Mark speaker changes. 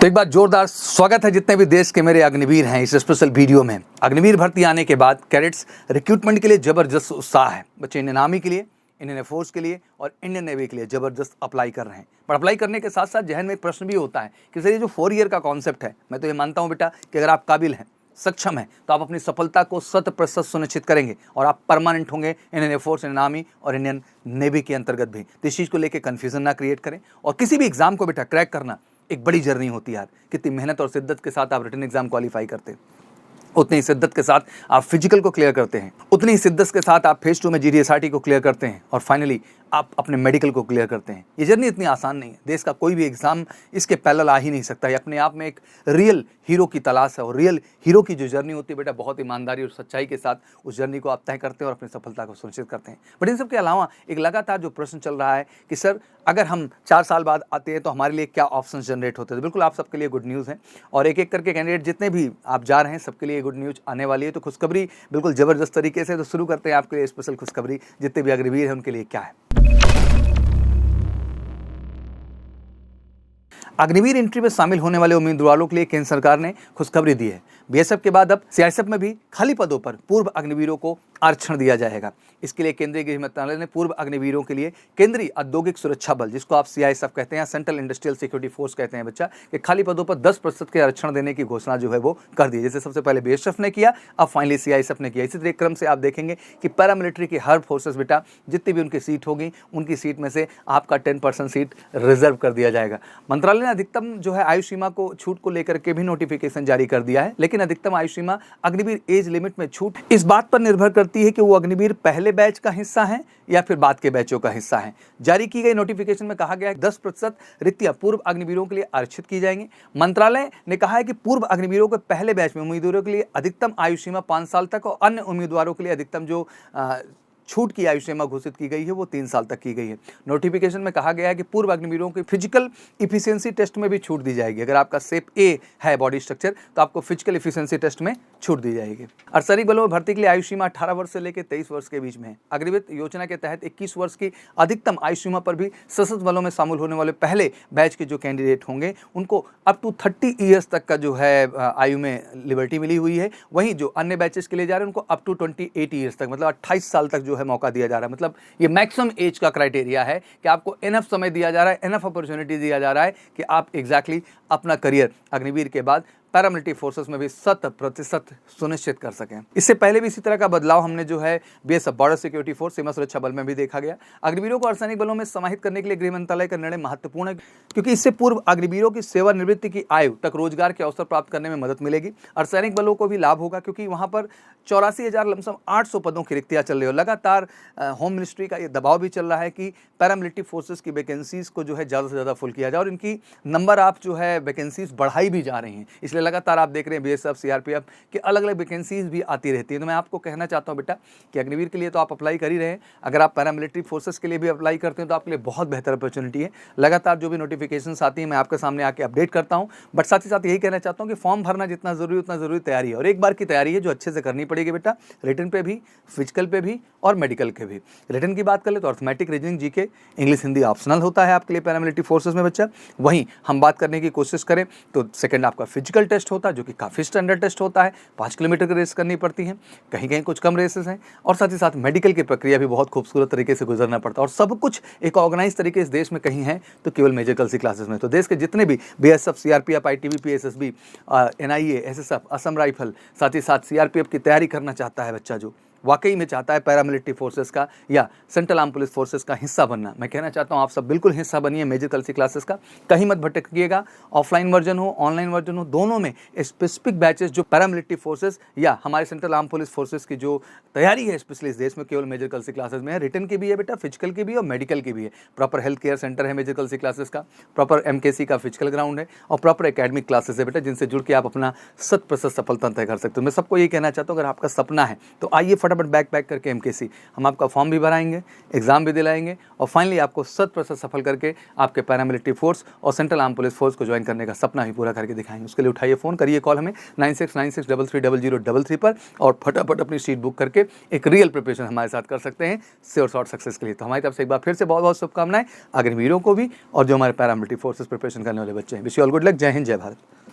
Speaker 1: तो एक बार जोरदार स्वागत है जितने भी देश के मेरे अग्निवीर हैं इस स्पेशल वीडियो में। अग्निवीर भर्ती आने के बाद कैडेट्स रिक्रूटमेंट के लिए जबरदस्त उत्साह है। बच्चे इंडियन आर्मी के लिए, इंडियन एयरफोर्स के लिए और इंडियन नेवी के लिए जबरदस्त अप्लाई कर रहे हैं। पर अप्लाई करने के साथ साथ जहन में एक प्रश्न भी होता है कि सर ये जो 4 ईयर का कॉन्सेप्ट है, मैं तो ये मानता हूँ बेटा कि अगर आप काबिल हैं, सक्षम है तो आप अपनी सफलता को 100% सुनिश्चित करेंगे और आप परमानेंट होंगे इंडियन एयरफोर्स, इंडियन आर्मी और इंडियन नेवी के अंतर्गत भी। तो इस चीज़ को लेकर कन्फ्यूजन ना क्रिएट करें। और किसी भी एग्जाम को बेटा क्रैक करना एक बड़ी जर्नी होती है यार। कितनी मेहनत और शिद्दत के साथ आप रिटन एग्जाम क्वालिफाई करते हैं, उतनी ही शिद्दत के साथ आप फिजिकल को क्लियर करते हैं, उतनी ही शिद्दत के साथ आप फेज 2 में GDSRT को क्लियर करते हैं और फाइनली आप अपने मेडिकल को क्लियर करते हैं। ये जर्नी इतनी आसान नहीं है। देश का कोई भी एग्जाम इसके पैरेलल आ ही नहीं सकता। ये अपने आप में एक रियल हीरो की तलाश है और रियल हीरो की जो जर्नी होती है बेटा बहुत ईमानदारी और सच्चाई के साथ उस जर्नी को आप तय करते हैं और अपनी सफलता को सुनिश्चित करते हैं। बट इन सब के अलावा एक लगातार जो प्रश्न चल रहा है कि सर अगर हम 4 साल बाद आते हैं तो हमारे लिए क्या ऑप्शन जनरेट होते हैं। तो बिल्कुल आप सबके लिए गुड न्यूज़ है और एक एक करके कैंडिडेट जितने भी आप जा रहे हैं सबके लिए गुड न्यूज़ आने वाली है। तो खुशखबरी बिल्कुल ज़बरदस्त तरीके से तो शुरू करते हैं आपके लिए स्पेशल खुशखबरी। जितने भी अग्निवीर हैं उनके लिए क्या है। अग्निवीर एंट्री में शामिल होने वाले उम्मीदवारों के लिए केंद्र सरकार ने खुशखबरी दी है। बीएसएफ के बाद अब सीआईएसएफ में भी खाली पदों पर पूर्व अग्निवीरों को आरक्षण दिया जाएगा। इसके लिए केंद्रीय गृह मंत्रालय ने पूर्व अग्निवीरों के लिए केंद्रीय औद्योगिक सुरक्षा बल, जिसको आप सीआईएसएफ कहते हैं, सेंट्रल इंडस्ट्रियल सिक्योरिटी फोर्स कहते हैं बच्चा, कि खाली पदों पर 10% के आरक्षण देने की घोषणा जो है वो कर दी। जैसे सबसे पहले बीएसएफ ने किया, अब फाइनली सीआईएसएफ ने किया। इसी तरह क्रम से आप देखेंगे कि पैरामिलिट्री की हर फोर्सेस बेटा जितनी भी उनकी सीट होगी उनकी सीट में से आपका 10% सीट रिजर्व कर दिया जाएगा। मंत्रालय ने अधिकतम जो है आयु सीमा को छूट को लेकर के भी नोटिफिकेशन जारी कर दिया है, लेकिन अधिकतम आयु सीमा अग्निवीर एज लिमिट में छूट इस बात पर निर्भर करती है कि वो अग्निवीर पहले बैच का हिस्सा है या फिर बाद के बैचों का हिस्सा है। जारी की गई नोटिफिकेशन में कहा गया है 10% रिक्तियां पूर्व अग्निवीरों के लिए आरक्षित की जाएंगी। मंत्रालय ने कहा है कि पूर्व अग्निवीरों के पहले बैच में उम्मीदवारों के लिए अधिकतम आयु सीमा 5 साल तक और अन्य उम्मीदवारों के लिए अधिकतम जो छूट की आयु सीमा घोषित की गई है वो 3 साल तक की गई है। नोटिफिकेशन में कहा गया है कि पूर्व अग्निवीरों के फिजिकल इफिशियंसी टेस्ट में भी छूट दी जाएगी। अगर आपका शेप ए है बॉडी स्ट्रक्चर तो आपको फिजिकल इफिशियंसी टेस्ट में छूट दी जाएगी। अर्धसैनिक बलों में भर्ती के लिए आयु सीमा 18 वर्ष से लेकर 23 वर्ष के बीच में है। अग्निवीर योजना के तहत 21 वर्ष की अधिकतम आयु सीमा पर भी सशस्त्र बलों में शामिल होने वाले पहले बैच के जो कैंडिडेट होंगे उनको अप टू 30 ईयर्स तक का जो है आयु में लिबर्टी मिली हुई है। वहीं जो अन्य बैचेस के लिए जा रहे हैं उनको अप टू 28 ईयर्स तक, मतलब 28 साल तक जो है मौका दिया जा रहा है। मतलब ये मैक्सिमम एज का क्राइटेरिया है कि आपको इनफ समय दिया जा रहा है, इनफ अपॉर्चुनिटी दिया जा रहा है कि आप एग्जैक्टली अपना करियर अग्निवीर के बाद पैरामिलिट्री फोर्सेस में भी 100% सुनिश्चित कर सकें। इससे पहले भी इसी तरह का बदलाव हमने जो है बीएसएफ बॉर्डर सिक्योरिटी फोर्स, सीमा सुरक्षा बल में भी देखा गया। अग्निवीरों को अर्धसैनिक बलों में समाहित करने के लिए गृह मंत्रालय का निर्णय महत्वपूर्ण है क्योंकि इससे पूर्व अग्निवीरों की सेवानिवृत्ति की आयु तक रोजगार के अवसर प्राप्त करने में मदद मिलेगी। अर्धसैनिक बलों को भी लाभ होगा क्योंकि वहां पर 84,000 लमसम 800 पदों की रिक्तियां चल रही हो। लगातार होम मिनिस्ट्री का ये दबाव भी चल रहा है कि पैरामिलिट्री फोर्सेस की वैकेंसीज को जो है ज़्यादा से ज़्यादा फुल किया जाए और इनकी नंबर आप जो है वैकेंसीज बढ़ाई भी जा रही हैं। इसलिए लगातार आप देख रहे हैं बीएसएफ, सीआरपीएफ की अलग अलग वैकेंसीज भी आती रहती है। तो मैं आपको कहना चाहता हूं बेटा कि अग्निवीर के लिए तो आप अप्लाई कर ही रहे हैं, अगर आप पैरामिलिट्री फोर्सेस के लिए भी अप्लाई करते हैं तो आपके लिए बहुत बेहतर अपॉर्चुनिटी है। लगातार जो भी नोटिफिकेशंस आती हैं मैं आपके सामने आके अपडेट करता हूं। बट साथ ही साथ यही कहना चाहता हूं कि फॉर्म भरना जितना जरूरी उतना जरूरी तैयारी है और एक बार की तैयारी है जो अच्छे से करनी पड़ेगी बेटा, रिटन पे भी, फिजिकल पे भी और मेडिकल के भी। रिटन की बात कर ले तो arithmetic, reasoning, GK, English, Hindi optional होता है आपके लिए पैरामिलिट्री फोर्सेस में बच्चा। वहीं हम बात करने की कोशिश करें तो सेकंड आपका फिजिकल टेस्ट होता है जो कि काफ़ी स्टैंडर्ड टेस्ट होता है। 5 किलोमीटर की रेस करनी पड़ती है, कहीं कहीं कुछ कम रेसेस हैं और साथ ही साथ मेडिकल की प्रक्रिया भी बहुत खूबसूरत तरीके से गुजरना पड़ता है और सब कुछ एक ऑर्गेनाइज तरीके इस देश में कहीं है तो केवल मेजर कल्सी क्लासेस में। तो देश के जितने भी BSF, CRPF, ITBP, SSB, NIA, SSF, Assam rifle, साथ ही साथ सीआरपीएफ की तैयारी करना चाहता है बच्चा, जो वाकई में चाहता है पैरामिलिट्री फोर्सेस का या सेंट्रल आर्म पुलिस फोर्सेस का हिस्सा बनना, मैं कहना चाहता हूं आप सब बिल्कुल हिस्सा बनिए मेजर कल्सी क्लासेस का। कहीं मत भटकिएगा। ऑफलाइन वर्जन हो, ऑनलाइन वर्जन हो, दोनों में स्पेसिफिक बैचेस जो पैरामिलिट्री फोर्सेस या हमारे सेंट्रल आर्म पुलिस फोर्सेस की जो तैयारी है स्पेशली इस देश में केवल मेजर कल्सी क्लासेस में है। रिटन की भी है बेटा, फिजिकल की भी और मेडिकल की भी है। प्रॉपर हेल्थ केयर सेंटर है मेजर कल्सी क्लासेस का, प्रॉपर एमकेसी का फिजिकल ग्राउंड है और प्रॉपर एकेडमिक क्लासेस है बेटा जिनसे जुड़ के आप अपना 100% सफलता तय कर सकते हो। मैं सबको ये कहना चाहता हूँ अगर आपका सपना है तो आइए फटाफट फटाफट बैग पैक करके एमकेसी, हम आपका फॉर्म भी भराएंगे, एग्जाम भी दिलाएंगे और फाइनली आपको 100% सफल करके आपके पैरामिलिट्री फोर्स और सेंट्रल आर्म पुलिस फोर्स को ज्वाइन करने का सपना ही पूरा करके दिखाएंगे। उसके लिए उठाइए फ़ोन, करिए कॉल हमें 9696330033 पर और फटाफट अपनी सीट बुक करके एक रियल प्रिपरेशन हमारे साथ कर सकते हैं श्योर शॉर्ट सक्सेस के लिए। तो हमारी तरफ से एक बार फिर से बहुत बहुत शुभकामनाएं अग्निवीरों को भी और जो हमारे पैरामिलिट्री फोर्सेस प्रिपरेशन करने वाले बच्चे हैं। Wish you all good luck. जय हिंद, जय भारत।